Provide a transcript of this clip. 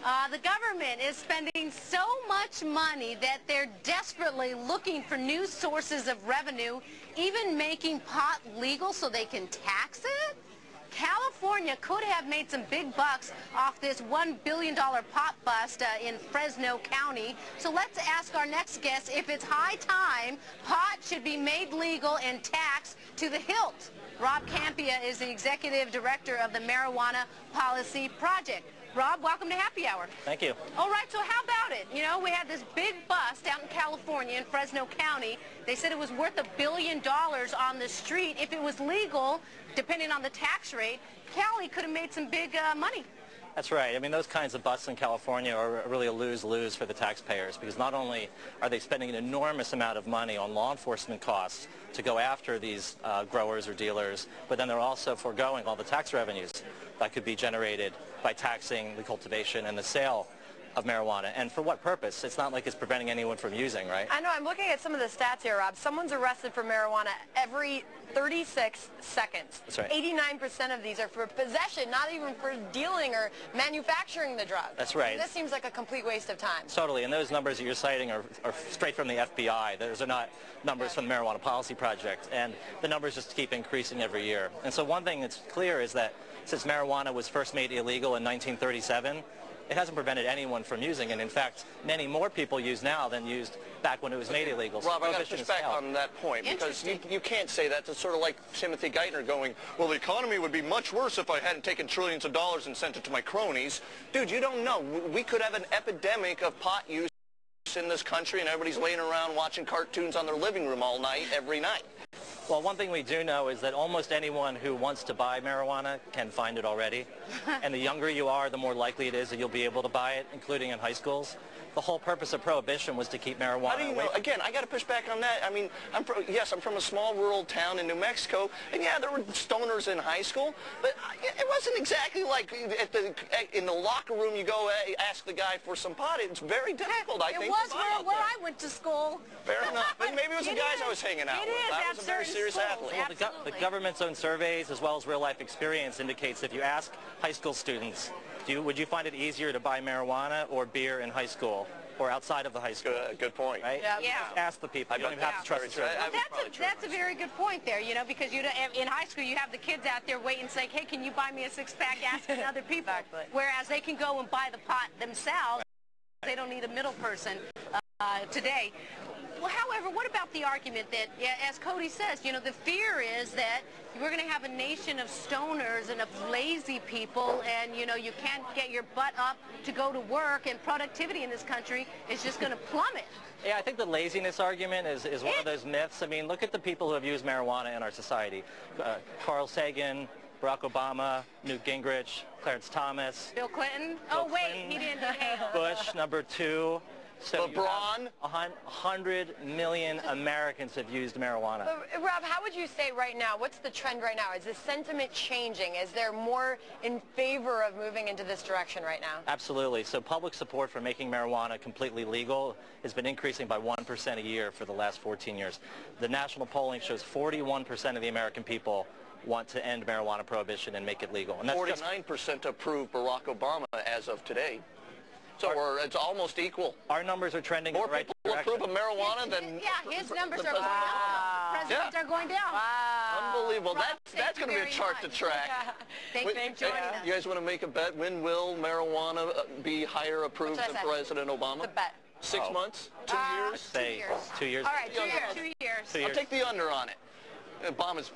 The government is spending so much money that they're desperately looking for new sources of revenue, even making pot legal so they can tax it. California could have made some big bucks off this $1 billion pot bust in Fresno County. So let's ask our next guest if it's high time pot should be made legal and taxed to the hilt. Rob Kampia is the executive director of the Marijuana Policy Project. Rob, welcome to Happy Hour. Thank you. All right, so how about it? You know, we had this big bust out in California in Fresno County. They said it was worth $1 billion on the street. If it was legal, depending on the tax rate, Cali could have made some big money. That's right. I mean, those kinds of busts in California are really a lose-lose for the taxpayers, because not only are they spending an enormous amount of money on law enforcement costs to go after these growers or dealers, but then they're also foregoing all the tax revenues that could be generated by taxing the cultivation and the sale of marijuana. And for what purpose? It's not like it's preventing anyone from using, right? I know. I'm looking at some of the stats here, Rob. Someone's arrested for marijuana every 36 seconds. That's right. 89% of these are for possession, not even for dealing or manufacturing the drug. That's right. This seems like a complete waste of time. Totally. And those numbers that you're citing are straight from the FBI. Those are not numbers from the Marijuana Policy Project. And the numbers just keep increasing every year. And so one thing that's clear is that since marijuana was first made illegal in 1937, it hasn't prevented anyone from using it. In fact, many more people use now than used back when it was made illegal. Rob, I got to push back on that point, because you can't say that. It's sort of like Timothy Geithner going, well, the economy would be much worse if I hadn't taken trillions of dollars and sent it to my cronies. Dude, you don't know. We could have an epidemic of pot use in this country, and everybody's laying around watching cartoons on their living room all night, every night. Well, one thing we do know is that almost anyone who wants to buy marijuana can find it already. And the younger you are, the more likely it is that you'll be able to buy it, including in high schools. The whole purpose of prohibition was to keep marijuana How do you know? Again, I got to push back on that. I mean, yes, I'm from a small rural town in New Mexico, and yeah, there were stoners in high school, but it wasn't exactly like in the locker room you go ask the guy for some pot. It's very difficult, I think. It was where I went to school. Fair enough. But maybe it was the guys I was hanging out with. I was a very serious athlete. Well, the government's own surveys, as well as real-life experience, indicates if you ask high school students, would you find it easier to buy marijuana or beer in high school or outside of the high school? Good point. Right? Yeah. Just ask the people. You don't even have to trust the survey. That's a very good point there, you know, because in high school you have the kids out there waiting saying, hey, can you buy me a six-pack, asking other people. Exactly. Whereas they can go and buy the pot themselves. They don't need a middle person today. Well, however, what about the argument that, as Cody says, you know, the fear is that we're going to have a nation of stoners and of lazy people, and, you know, you can't get your butt up to go to work, and productivity in this country is just going to plummet. Yeah, I think the laziness argument is one of those myths. I mean, look at the people who have used marijuana in our society. Carl Sagan, Barack Obama, Newt Gingrich, Clarence Thomas. Bill Clinton? Oh, wait, he didn't inhale. Bush, number 2. So LeBron? 100 million Americans have used marijuana. But, Rob, how would you say right now, what's the trend right now? Is the sentiment changing? Is there more in favor of moving into this direction right now? Absolutely. So public support for making marijuana completely legal has been increasing by 1% a year for the last 14 years. The national polling shows 41% of the American people want to end marijuana prohibition and make it legal. And that's 49% approve Barack Obama as of today. So it's almost equal. Our numbers are trending in the right direction. More people approve of marijuana than... Yeah, his numbers are going down. Presidents are going down. Wow. Unbelievable. That's going to be a chart to track. Thank you for joining us. You guys want to make a bet? When will marijuana be higher approved than President Obama? The bet. 6 months? 2 years? Say 2 years. All right, 2 years. 2 years. I'll take the under on it. Obama's